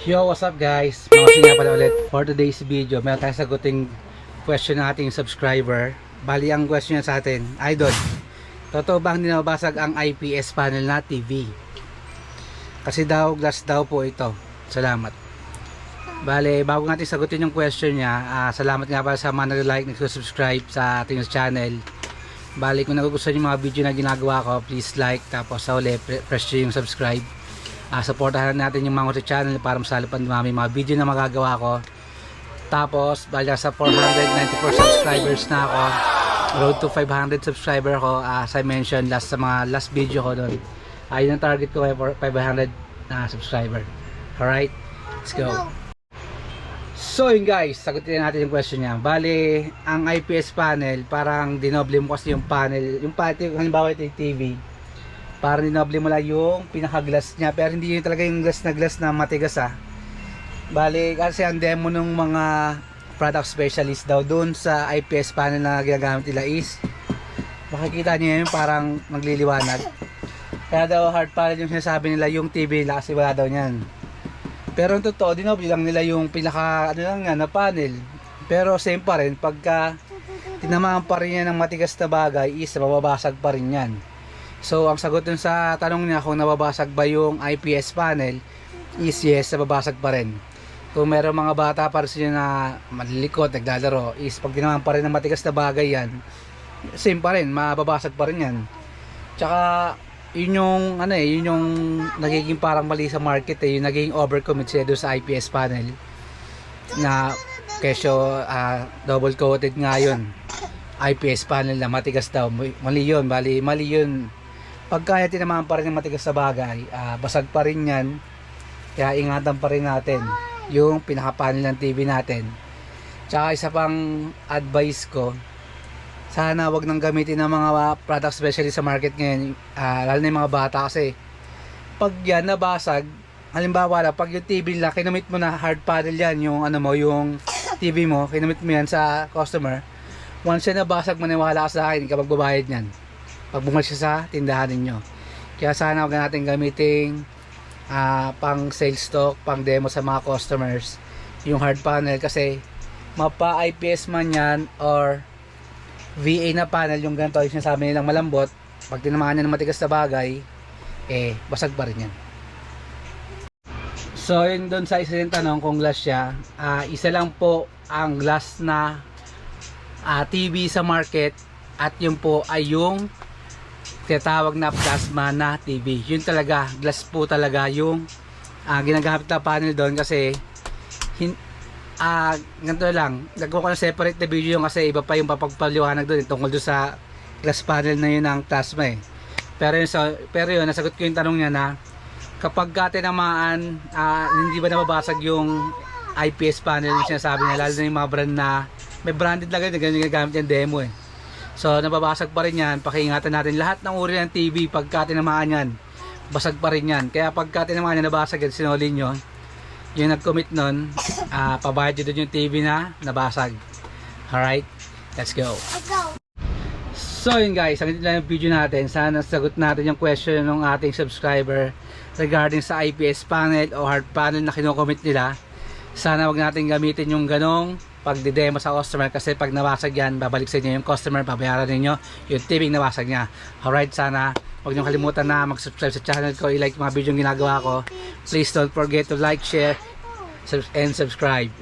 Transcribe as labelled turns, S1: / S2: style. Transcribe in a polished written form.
S1: Yo, what's up guys? Mga nga pala ulit for today's video. Meron tayong saguting question ng ating subscriber. Bali ang question niya sa atin, Idol, totoo bang hindi nababasag ang IPS panel na TV? Kasi daw, glass daw po ito. Salamat. Bali, bago natin sagutin yung question niya, salamat nga pala sa mga nag-like, nag-subscribe sa ating channel. Bali, kung nagugustuhan yung mga video na ginagawa ko, please like, tapos sa uli, press nyo yung subscribe. Supportahan natin yung mga channel para masali pa dumami mga video na magagawa ko. Tapos bali sa 494 subscribers na ako, road to 500 subscriber ko. As I mentioned sa mga last video ko doon, ayun ang target ko for 500 subscriber. Alright, let's go. So yun guys, sagutin natin yung question niya. Bali, ang IPS panel, parang dinoble mo kasi yung panel, yung halimbawa ito yung TV, parang dinoble mo lang yung pinaka-glass niya, pero hindi yun talaga yung glass na matigas Bali, kasi ang demo ng mga product specialist daw doon sa IPS panel na ginagamit nila is, makikita niyo yun parang nagliliwanag. Kaya daw hard panel yung sinasabi nila, yung TV nila kasi wala daw niyan. Pero ang totoo, dinoble lang nila yung pinaka na panel. Pero same pa rin, pagka tinamaan pa rin yan ng matigas na bagay is mababasag pa rin yan. So ang sagot dun sa tanong niya kung nababasag ba yung IPS panel is yes, nababasag pa rin. Kung meron mga bata para sa inyo na malilikot, naglalaro, is pag ginawan pa rin ng matigas na bagay yan, same pa rin, mababasag pa rin yan. Tsaka yun yung yun yung nagiging parang mali sa market yung naging overcommit sila doon sa IPS panel na kesyo double coated nga yun. IPS panel na matigas daw, mali yun, mali yun. Pag kaya tinamaan pa rin ng matigas na bagay, basag pa rin yan. Kaya ingatan pa rin natin yung pinaka-panel ng TV natin. Tsaka isa pang advice ko, sana wag nang gamitin ng mga product specialist sa market ngayon, lalo na yung mga bata kasi pag yan nabasag, halimbawa na pag yung TV nila, kinamit mo na hard panel yan, yung yung TV mo, kinamit mo yan sa customer, once yan nabasag, maniwala ka sa akin, hindi ka magbabayad yan pag bumalik siya sa tindahan ninyo. Kaya sana huwag natin gamitin pang sales stock, pang demo sa mga customers yung hard panel, kasi mapa IPS man yan or VA na panel, yung ganito yung sinasabi nilang malambot, pag tinamaan niya ng matigas na bagay, basag pa rin yan. So yun doon sa isa yung tanong kung glass siya, isa lang po ang glass na TV sa market, at yun po ay yung tinatawag na plasma na TV. Yun talaga, glass po talaga yung ginagamit na panel doon, kasi ganito lang, nagawa ko na separate na video yung kasi iba pa yung papagpaliwanag doon tungkol doon sa glass panel na yun ng plasma pero yun, nasagot ko yung tanong niya na kapag tinamaan, hindi ba nababasag yung IPS panel yung sinasabi niya, lalo na yung mga brand na may branded lang yung ginagamit yung demo So nababasag pa rin yan. Pakiingatan natin lahat ng uri ng TV, pagka tinamaan yan, basag pa rin yan. Kaya pagka tinamaan yan, nabasag yan, sinolin nyo, yung nag-commit nun, pabayad nyo dun yung TV na nabasag. Alright, let's go. So yun guys, ang ito lang yung video natin. Sana sagot natin yung question ng ating subscriber regarding sa IPS panel o hard panel na kinocommit nila. Sana wag natin gamitin yung ganong pagdidemo sa customer, kasi pag nabasag yan, babalik sa inyo yung customer, babayaran ninyo yung TV nabasag niya. Alright, sana huwag nyo kalimutan na mag-subscribe sa channel ko, i-like yung mga video yung ginagawa ko. Please don't forget to like, share, and subscribe.